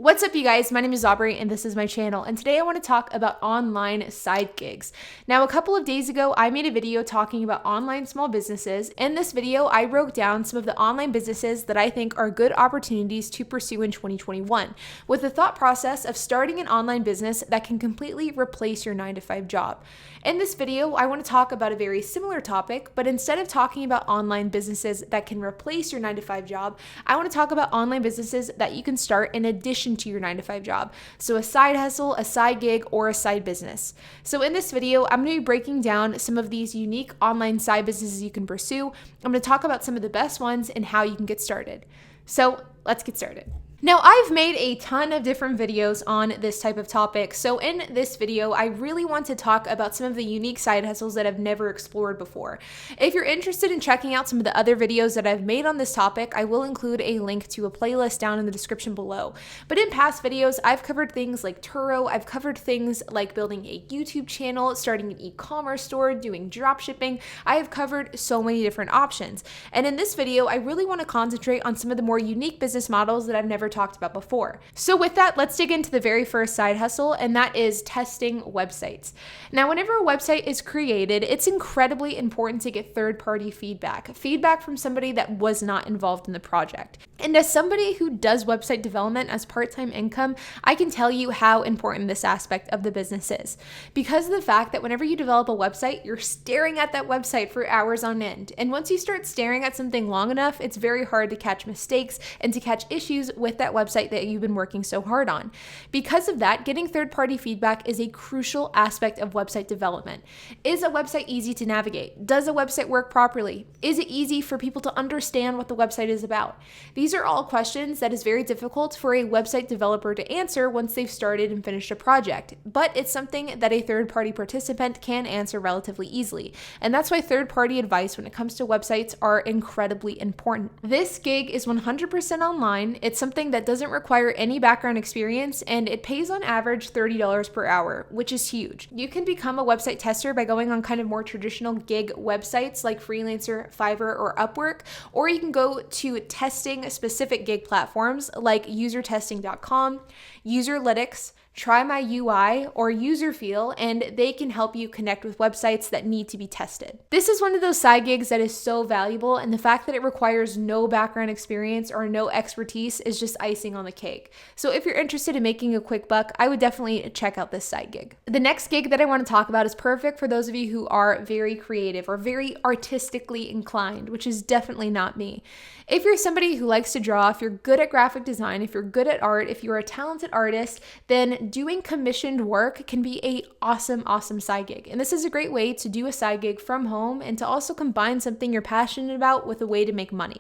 What's up, you guys? My name is Aubrey and this is my channel, and today I want to talk about online side gigs. Now, a couple of days ago, I made a video talking about online small businesses. In this video, I broke down some of the online businesses that I think are good opportunities to pursue in 2021, with the thought process of starting an online business that can completely replace your 9-to-5 job. In this video, I want to talk about a very similar topic, but instead of talking about online businesses that can replace your 9-to-5 job, I want to talk about online businesses that you can start in addition to your 9-to-5 job. So a side hustle, a side gig, or a side business. So in this video, I'm going to be breaking down some of these unique online side businesses you can pursue. I'm going to talk about some of the best ones and how you can get started. So let's get started. Now, I've made a ton of different videos on this type of topic, so in this video, I really want to talk about some of the unique side hustles that I've never explored before. If you're interested in checking out some of the other videos that I've made on this topic, I will include a link to a playlist down in the description below. But in past videos, I've covered things like Turo, I've covered things like building a YouTube channel, starting an e-commerce store, doing drop shipping. I have covered so many different options. And in this video, I really want to concentrate on some of the more unique business models that I've never talked about before. So with that, let's dig into the very first side hustle, and that is testing websites. Now, whenever a website is created, it's incredibly important to get third-party feedback from somebody that was not involved in the project. And as somebody who does website development as part-time income, I can tell you how important this aspect of the business is. Because of the fact that whenever you develop a website, you're staring at that website for hours on end. And once you start staring at something long enough, it's very hard to catch mistakes and to catch issues with that website that you've been working so hard on. Because of that, getting third-party feedback is a crucial aspect of website development. Is a website easy to navigate? Does a website work properly? Is it easy for people to understand what the website is about? These are all questions that is very difficult for a website developer to answer once they've started and finished a project, but it's something that a third-party participant can answer relatively easily. And that's why third-party advice when it comes to websites are incredibly important. This gig is 100% online. It's something that doesn't require any background experience, and it pays on average $30 per hour, which is huge. You can become a website tester by going on kind of more traditional gig websites like Freelancer, Fiverr, or Upwork, or you can go to testing specific gig platforms like usertesting.com, Userlytics, Try My UI, or Userfeel, and they can help you connect with websites that need to be tested. This is one of those side gigs that is so valuable, and the fact that it requires no background experience or no expertise is just icing on the cake. So if you're interested in making a quick buck, I would definitely check out this side gig. The next gig that I want to talk about is perfect for those of you who are very creative or very artistically inclined, which is definitely not me. If you're somebody who likes to draw, if you're good at graphic design, if you're good at art, if you're a talented artist, then doing commissioned work can be a awesome side gig. And this is a great way to do a side gig from home and to also combine something you're passionate about with a way to make money.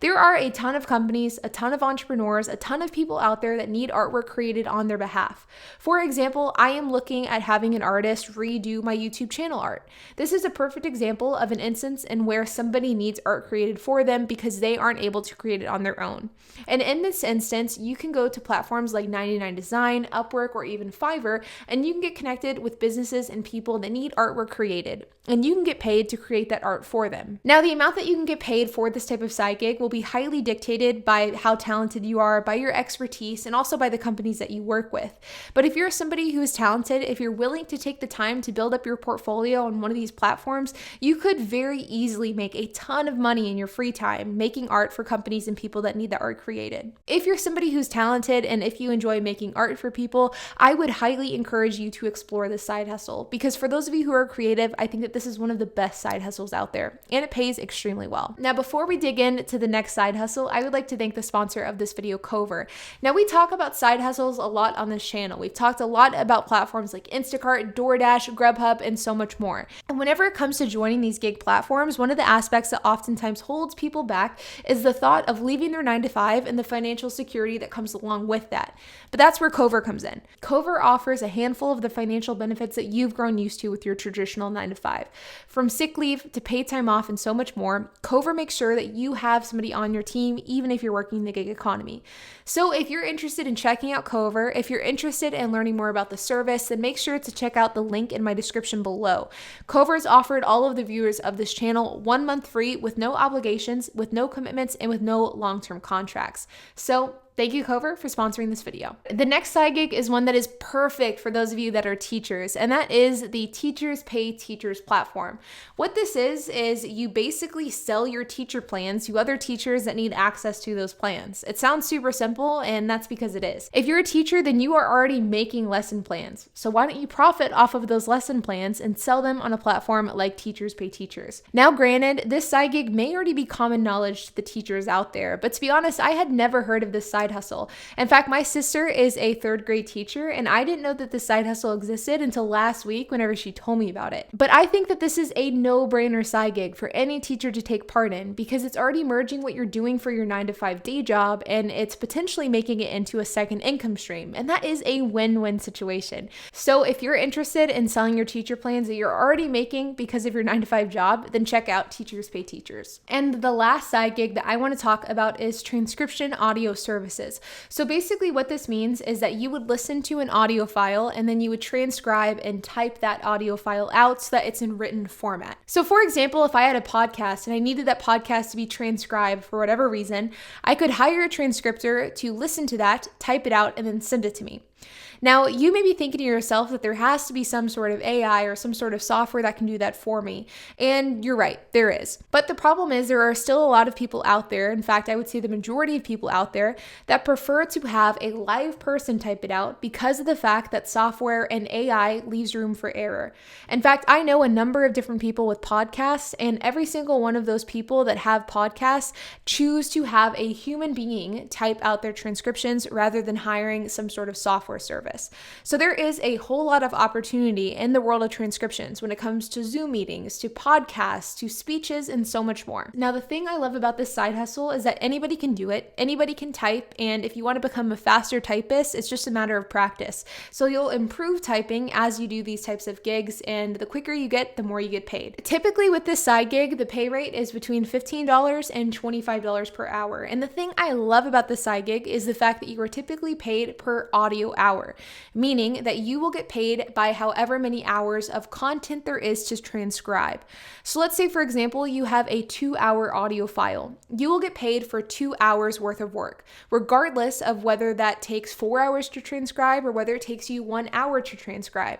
There are a ton of companies, a ton of entrepreneurs, a ton of people out there that need artwork created on their behalf. For example, I am looking at having an artist redo my YouTube channel art. This is a perfect example of an instance in where somebody needs art created for them because they aren't able to create it on their own. And in this instance, you can go to platforms like 99design, Upwork, or even Fiverr, and you can get connected with businesses and people that need artwork created. And you can get paid to create that art for them. Now, the amount that you can get paid for this type of side gig will be highly dictated by how talented you are, by your expertise, and also by the companies that you work with. But if you're somebody who is talented, if you're willing to take the time to build up your portfolio on one of these platforms, you could very easily make a ton of money in your free time making art for companies and people that need that art created. If you're somebody who's talented and if you enjoy making art for people, I would highly encourage you to explore this side hustle, because for those of you who are creative, I think that this is one of the best side hustles out there, and it pays extremely well. Now, before we dig into the next side hustle, I would like to thank the sponsor of this video, Cover. Now, we talk about side hustles a lot on this channel. We've talked a lot about platforms like Instacart, DoorDash, Grubhub, and so much more. And whenever it comes to joining these gig platforms, one of the aspects that oftentimes holds people back is the thought of leaving their 9-to-5 and the financial security that comes along with that. But that's where Cover comes in. Cover offers a handful of the financial benefits that you've grown used to with your traditional 9-to-5. From sick leave to paid time off and so much more, Cover makes sure that you have somebody on your team, even if you're working the gig economy. So if you're interested in checking out Cover, if you're interested in learning more about the service, then make sure to check out the link in my description below. Cover has offered all of the viewers of this channel 1 month free with no obligations, with no commitments, and with no long-term contracts. So Thank you, Cover, for sponsoring this video. The next side gig is one that is perfect for those of you that are teachers, and that is the Teachers Pay Teachers platform. What this is you basically sell your teacher plans to other teachers that need access to those plans. It sounds super simple, and that's because it is. If you're a teacher, then you are already making lesson plans. So why don't you profit off of those lesson plans and sell them on a platform like Teachers Pay Teachers? Now, granted, this side gig may already be common knowledge to the teachers out there, but to be honest, I had never heard of this side hustle. In fact, my sister is a 3rd grade teacher, and I didn't know that this side hustle existed until last week whenever she told me about it. But I think that this is a no-brainer side gig for any teacher to take part in because it's already merging what you're doing for your 9-to-5 day job, and it's potentially making it into a second income stream. And that is a win-win situation. So if you're interested in selling your teacher plans that you're already making because of your 9-to-5 job, then check out Teachers Pay Teachers. And the last side gig that I want to talk about is Transcription Audio Services. So basically what this means is that you would listen to an audio file and then you would transcribe and type that audio file out so that it's in written format. So for example, if I had a podcast and I needed that podcast to be transcribed for whatever reason, I could hire a transcriptor to listen to that, type it out, and then send it to me. Now, you may be thinking to yourself that there has to be some sort of AI or some sort of software that can do that for me. And you're right, there is. But the problem is there are still a lot of people out there, in fact, I would say the majority of people out there, that prefer to have a live person type it out because of the fact that software and AI leaves room for error. In fact, I know a number of different people with podcasts, and every single one of those people that have podcasts choose to have a human being type out their transcriptions rather than hiring some sort of software service. So there is a whole lot of opportunity in the world of transcriptions when it comes to Zoom meetings, to podcasts, to speeches, and so much more. Now, the thing I love about this side hustle is that anybody can do it, anybody can type, and if you want to become a faster typist, it's just a matter of practice. So you'll improve typing as you do these types of gigs, and the quicker you get, the more you get paid. Typically with this side gig, the pay rate is between $15 and $25 per hour. And the thing I love about this side gig is the fact that you are typically paid per audio hour, meaning that you will get paid by however many hours of content there is to transcribe. So let's say, for example, you have a 2-hour audio file. You will get paid for 2 hours worth of work, regardless of whether that takes 4 hours to transcribe or whether it takes you 1 hour to transcribe.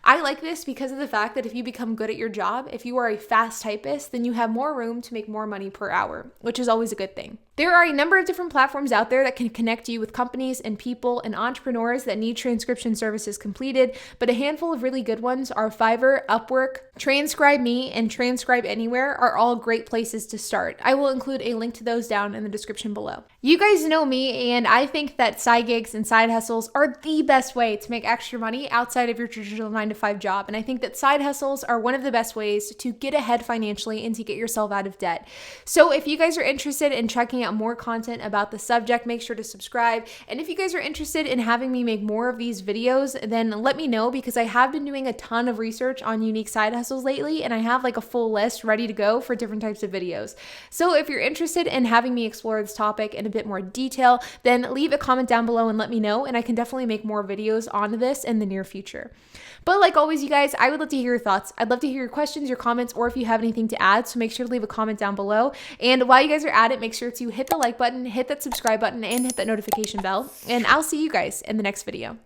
I like this because of the fact that if you become good at your job, if you are a fast typist, then you have more room to make more money per hour, which is always a good thing. There are a number of different platforms out there that can connect you with companies and people and entrepreneurs that need transcription services completed, but a handful of really good ones are Fiverr, Upwork, Transcribe Me, and Transcribe Anywhere are all great places to start. I will include a link to those down in the description below. You guys know me, and I think that side gigs and side hustles are the best way to make extra money outside of your traditional 9-to-5 job, and I think that side hustles are one of the best ways to get ahead financially and to get yourself out of debt. So if you guys are interested in checking out more content about the subject, make sure to subscribe. And if you guys are interested in having me make more of these videos, then let me know, because I have been doing a ton of research on unique side hustles lately, and I have like a full list ready to go for different types of videos. So if you're interested in having me explore this topic in a bit more detail, then leave a comment down below and let me know, and I can definitely make more videos on this in the near future. But like always, you guys, I would love to hear your thoughts. I'd love to hear your questions, your comments, or if you have anything to add, so make sure to leave a comment down below. And while you guys are at it, make sure to hit the like button, hit that subscribe button, and hit that notification bell. And I'll see you guys in the next video.